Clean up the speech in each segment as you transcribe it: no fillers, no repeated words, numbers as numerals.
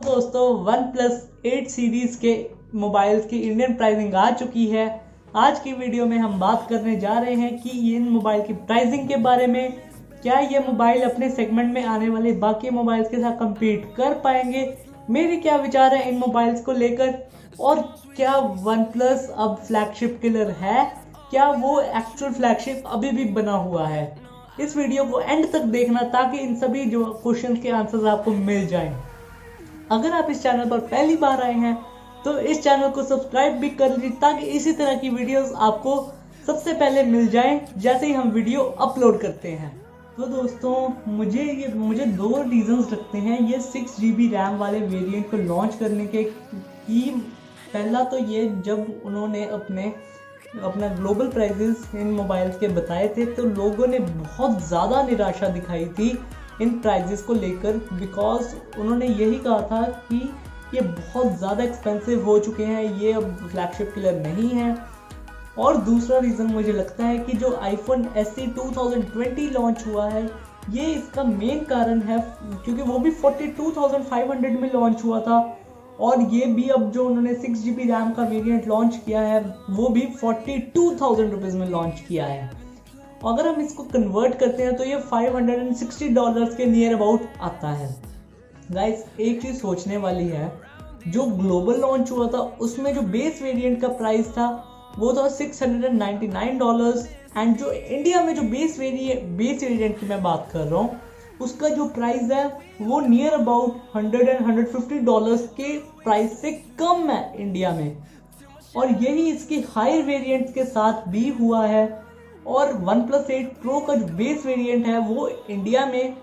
दोस्तों one plus 8 series के mobiles की इंडियन प्राइसिंग आ चुकी है। आज की वीडियो में हम बात करने जा रहे हैं कि इन मोबाइल की प्राइसिंग के बारे में। क्या ये मोबाइल अपने सेगमेंट में आने वाले बाकी मोबाइल्स के साथ compete कर पाएंगे, मेरे क्या विचार है इन मोबाइल्स को लेकर, और क्या वन प्लस अब फ्लैगशिप किलर है, क्या वो एक्चुअल फ्लैगशिप अभी भी बना हुआ है। इस वीडियो को एंड तक देखना ताकि इन सभी जो क्वेश्चन के आंसर्स आपको मिल जाएं। अगर आप इस चैनल पर पहली बार आए हैं तो इस चैनल को सब्सक्राइब भी कर लीजिए ताकि इसी तरह की वीडियोस आपको सबसे पहले मिल जाएं जैसे ही हम वीडियो अपलोड करते हैं। तो दोस्तों मुझे दो रीजंस लगते हैं ये 6GB रैम वाले वेरिएंट को लॉन्च करने के कि पहला तो ये जब उन्होंने अपना ग्लोबल प्राइसेस इन मोबाइल्स के बताए थे तो लोगों ने बहुत ज़्यादा निराशा दिखाई थी इन प्राइजेस को लेकर, बिकॉज उन्होंने यही कहा था कि ये बहुत ज़्यादा एक्सपेंसिव हो चुके हैं, ये अब फ्लैगशिप किलर नहीं है। और दूसरा रीज़न मुझे लगता है कि जो आईफोन SE 2020 लॉन्च हुआ है ये इसका मेन कारण है, क्योंकि वो भी 42,500 में लॉन्च हुआ था और ये भी अब जो उन्होंने 6GB रैम का वेरिएंट लॉन्च किया है वो भी 42,000 रुपीज़ में लॉन्च किया है। अगर हम इसको कन्वर्ट करते हैं तो ये $560 के नियर अबाउट आता है। गाइस एक चीज़ सोचने वाली है, जो ग्लोबल लॉन्च हुआ था उसमें जो बेस वेरिएंट का प्राइस था वो था $699 एंड जो इंडिया में जो बेस वेरिएंट की मैं बात कर रहा हूँ उसका जो प्राइस है वो नियर अबाउट $100-150 के प्राइस से कम है इंडिया में। और यही इसकी हायर वेरिएंट के साथ भी हुआ है। और OnePlus 8 Pro का जो बेस वेरिएंट है वो इंडिया में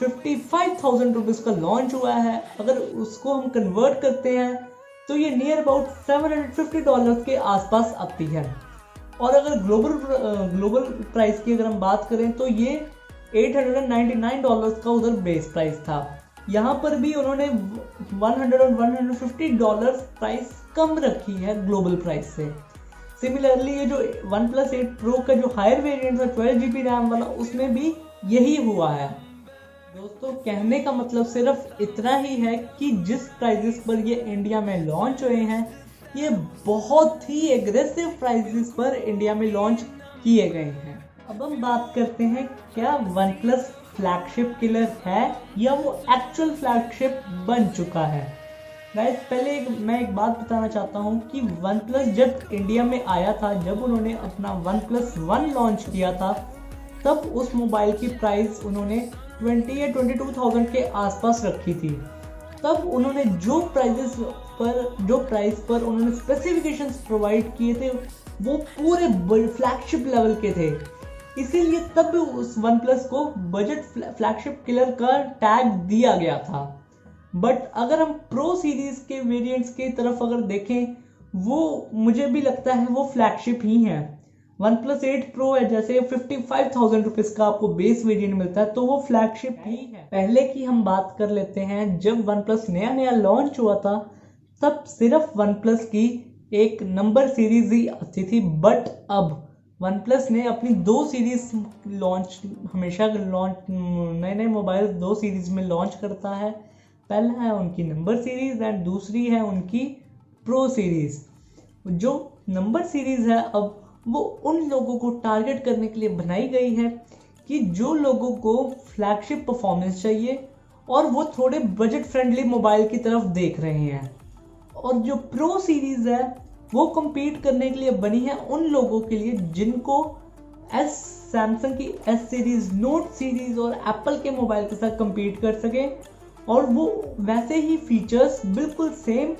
55,000 रुपीज़ का लॉन्च हुआ है। अगर उसको हम कन्वर्ट करते हैं तो ये नियर अबाउट $750 के आसपास आती है। और अगर ग्लोबल प्राइस की अगर हम बात करें तो ये $899 का उधर बेस प्राइस था। यहाँ पर भी उन्होंने $100 और $150 प्राइस कम रखी है ग्लोबल प्राइस से। सिमिलरली ये जो OnePlus 8 Pro का जो हायर वेरिएंट था 12GB रैम वाला उसमें भी यही हुआ है। दोस्तों कहने का मतलब सिर्फ इतना ही है कि जिस प्राइसेस पर ये इंडिया में लॉन्च हुए हैं ये बहुत ही एग्रेसिव प्राइसेस पर इंडिया में लॉन्च किए गए हैं। अब हम बात करते हैं क्या OnePlus फ्लैगशिप किलर है या वो एक्चुअल फ्लैगशिप बन चुका है। गाइस पहले मैं एक बात बताना चाहता हूँ कि OnePlus जब इंडिया में आया था, जब उन्होंने अपना OnePlus 1 लॉन्च किया था तब उस मोबाइल की प्राइस उन्होंने 20 या 22,000 के आसपास रखी थी। तब उन्होंने जो प्राइस पर उन्होंने स्पेसिफिकेशंस प्रोवाइड किए थे वो पूरे फ्लैगशिप लेवल के थे, इसीलिए तब उस OnePlus को बजट फ्लैगशिप किलर का टैग दिया गया था। बट अगर हम प्रो सीरीज के वेरिएंट्स की तरफ अगर देखें वो मुझे भी लगता है वो फ्लैगशिप ही है। OnePlus 8 Pro है जैसे 55,000 रुपीज़ का आपको बेस वेरिएंट मिलता है तो वो फ्लैगशिप ही है। पहले की हम बात कर लेते हैं, जब OnePlus नया लॉन्च हुआ था तब सिर्फ OnePlus की एक नंबर सीरीज ही आती थी, बट अब OnePlus ने अपनी दो सीरीज हमेशा नए मोबाइल दो सीरीज में लॉन्च करता है। पहला है उनकी नंबर सीरीज एंड दूसरी है उनकी प्रो सीरीज। जो नंबर सीरीज है अब वो उन लोगों को टारगेट करने के लिए बनाई गई है कि जो लोगों को फ्लैगशिप परफॉर्मेंस चाहिए और वो थोड़े बजट फ्रेंडली मोबाइल की तरफ देख रहे हैं। और जो प्रो सीरीज है वो compete करने के लिए बनी है उन लोगों के लिए जिनको सैमसंग की S सीरीज, नोट सीरीज और एप्पल के मोबाइल के साथ compete कर सके और वो वैसे ही फीचर्स बिल्कुल सेम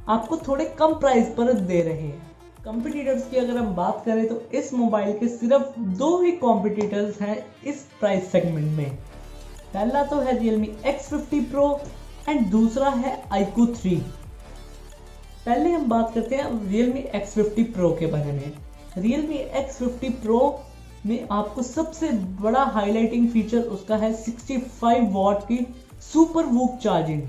आपको थोड़े कम प्राइस पर दे रहे हैं। कंपटीटर्स की अगर हम बात करें तो इस मोबाइल के सिर्फ दो ही कॉम्पिटिटर्स हैं इस प्राइस सेगमेंट में। पहला तो है Realme X50 Pro एंड दूसरा है iQOO 3। पहले हम बात करते हैं Realme X50 Pro के बारे में। Realme X50 Pro में आपको सबसे बड़ा हाईलाइटिंग फीचर उसका है 65 वॉट की सुपर वूक चार्जिंग,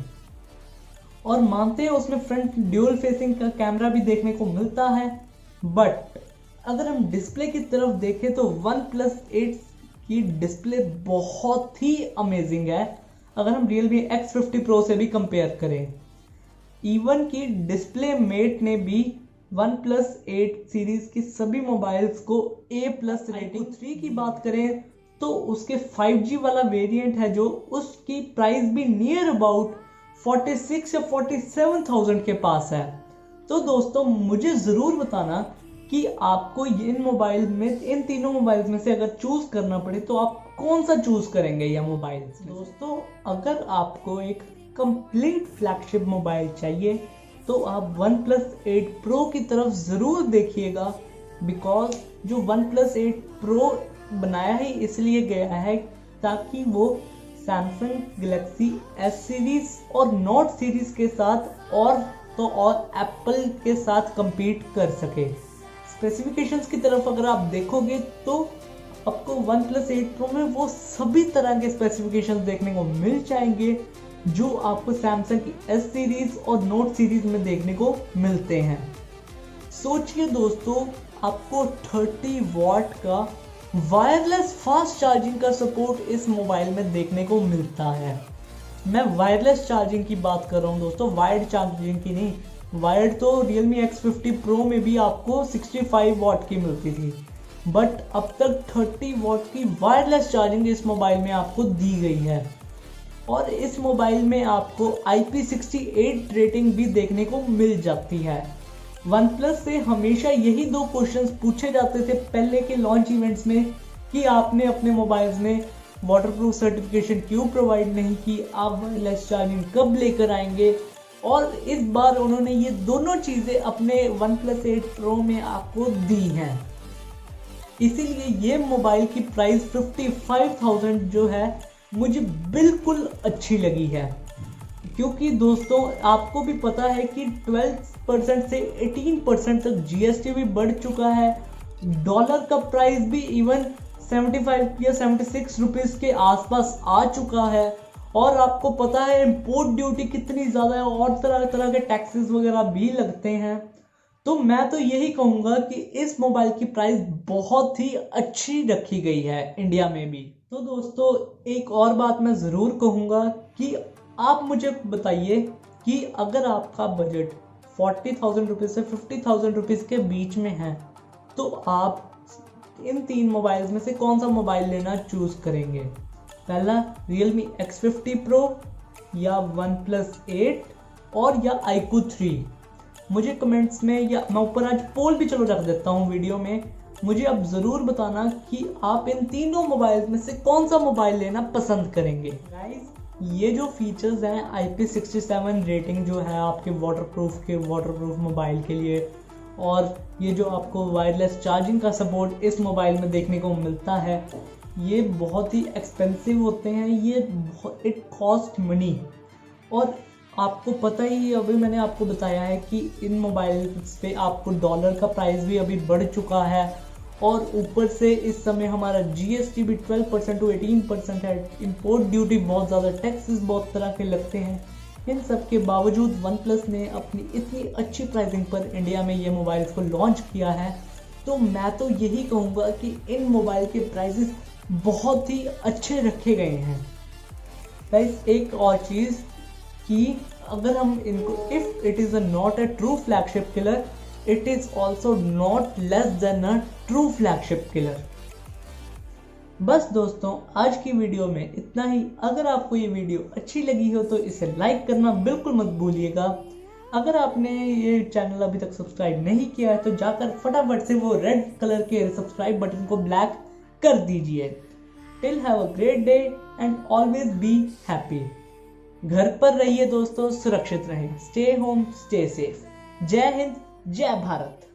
और मानते हैं उसमें फ्रंट ड्यूल फेसिंग का कैमरा भी देखने को मिलता है। बट अगर हम डिस्प्ले की तरफ देखें तो OnePlus 8 की डिस्प्ले बहुत ही अमेजिंग है अगर हम Realme X50 Pro से भी कंपेयर करें। इवन की डिस्प्ले मेट ने भी OnePlus 8 सीरीज की सभी मोबाइल्स को A+ रेटिंग। 3 की बात करें तो उसके 5G वाला वेरिएंट है जो उसकी प्राइस भी नियर अबाउट 46 या 47,000 के पास है। तो दोस्तों मुझे ज़रूर बताना कि आपको इन तीनों मोबाइल्स में से अगर चूज करना पड़े तो आप कौन सा चूज करेंगे ये मोबाइल्स। दोस्तों अगर आपको एक कंप्लीट फ्लैगशिप मोबाइल चाहिए तो आप OnePlus 8 Pro की तरफ ज़रूर देखिएगा, बिकॉज जो OnePlus 8 Pro बनाया ही इसलिए गया है ताकि वो Samsung Galaxy S सीरीज और Note सीरीज के साथ और Apple के साथ compete कर सके। स्पेसिफिकेशंस की तरफ अगर आप देखोगे तो आपको OnePlus 8 Pro में वो सभी तरह के स्पेसिफिकेशंस देखने को मिल जाएंगे जो आपको Samsung की S सीरीज और Note सीरीज में देखने को मिलते हैं। सोचिए दोस्तों, आपको 30 वॉट का वायरलेस फास्ट चार्जिंग का सपोर्ट इस मोबाइल में देखने को मिलता है। मैं वायरलेस चार्जिंग की बात कर रहा हूँ दोस्तों, वायर्ड चार्जिंग की नहीं। वायर्ड तो Realme X50 Pro में भी आपको 65 वॉट की मिलती थी, बट अब तक 30 वॉट की वायरलेस चार्जिंग इस मोबाइल में आपको दी गई है। और इस मोबाइल में आपको IP68 रेटिंग भी देखने को मिल जाती है। OnePlus से हमेशा यही 2 क्वेश्चंस पूछे जाते थे पहले के लॉन्च इवेंट्स में कि आपने अपने मोबाइल्स में वाटरप्रूफ सर्टिफिकेशन क्यों प्रोवाइड नहीं की, आप वायरलेस चार्जिंग कब लेकर आएंगे। और इस बार उन्होंने ये दोनों चीज़ें अपने OnePlus 8 Pro में आपको दी हैं। इसीलिए ये मोबाइल की प्राइस 55,000 जो है मुझे बिल्कुल अच्छी लगी है, क्योंकि दोस्तों आपको भी पता है कि 12% से 18% तक GST भी बढ़ चुका है। डॉलर का प्राइस भी इवन 75 या 76 रुपीज़ के आसपास आ चुका है। और आपको पता है इंपोर्ट ड्यूटी कितनी ज़्यादा है और तरह तरह के टैक्सेस वगैरह भी लगते हैं। तो मैं तो यही कहूँगा कि इस मोबाइल की प्राइस बहुत ही अच्छी रखी गई है इंडिया में भी। तो दोस्तों एक और बात मैं ज़रूर कहूँगा कि आप मुझे बताइए कि अगर आपका बजट 40,000 रुपीज़ से 50,000 रुपीज़ के बीच में है तो आप इन 3 मोबाइल्स में से कौन सा मोबाइल लेना चूज़ करेंगे। पहला Realme X50 Pro या OnePlus 8 और या iQOO 3। मुझे कमेंट्स में या मैं ऊपर आज पोल भी चलो रख देता हूँ वीडियो में, मुझे अब ज़रूर बताना कि आप इन तीनों मोबाइल में से कौन सा मोबाइल लेना पसंद करेंगे। गाइस ये जो फीचर्स हैं IP67 रेटिंग जो है आपके वाटरप्रूफ मोबाइल के लिए, और ये जो आपको वायरलेस चार्जिंग का सपोर्ट इस मोबाइल में देखने को मिलता है, ये बहुत ही एक्सपेंसिव होते हैं। ये इट कॉस्ट मनी। और आपको पता ही अभी मैंने आपको बताया है कि इन मोबाइल्स पे आपको डॉलर का प्राइस भी अभी बढ़ चुका है और ऊपर से इस समय हमारा GST भी 12% to 18% है। इंपोर्ट ड्यूटी बहुत ज़्यादा, टैक्सेस बहुत तरह के लगते हैं। इन सब के बावजूद OnePlus ने अपनी इतनी अच्छी प्राइसिंग पर इंडिया में ये मोबाइल्स को लॉन्च किया है। तो मैं तो यही कहूँगा कि इन मोबाइल के प्राइसेस बहुत ही अच्छे रखे गए हैं। गाइस एक और चीज़ कि अगर हम इनको if it is not a true flagship killer, it is also not less than a true flagship killer. बस दोस्तों आज की वीडियो में इतना ही। अगर आपको ये वीडियो अच्छी लगी हो तो इसे लाइक करना बिल्कुल मत भूलिएगा। अगर आपने ये चैनल अभी तक सब्सक्राइब नहीं किया है तो जाकर फटाफट से वो रेड कलर के सब्सक्राइब बटन को ब्लैक कर दीजिए। Till have a great day and always be happy. घर पर रहिए दोस्तों, सुरक्षित रहें। Stay home, stay safe. जय हिंद, जय भारत।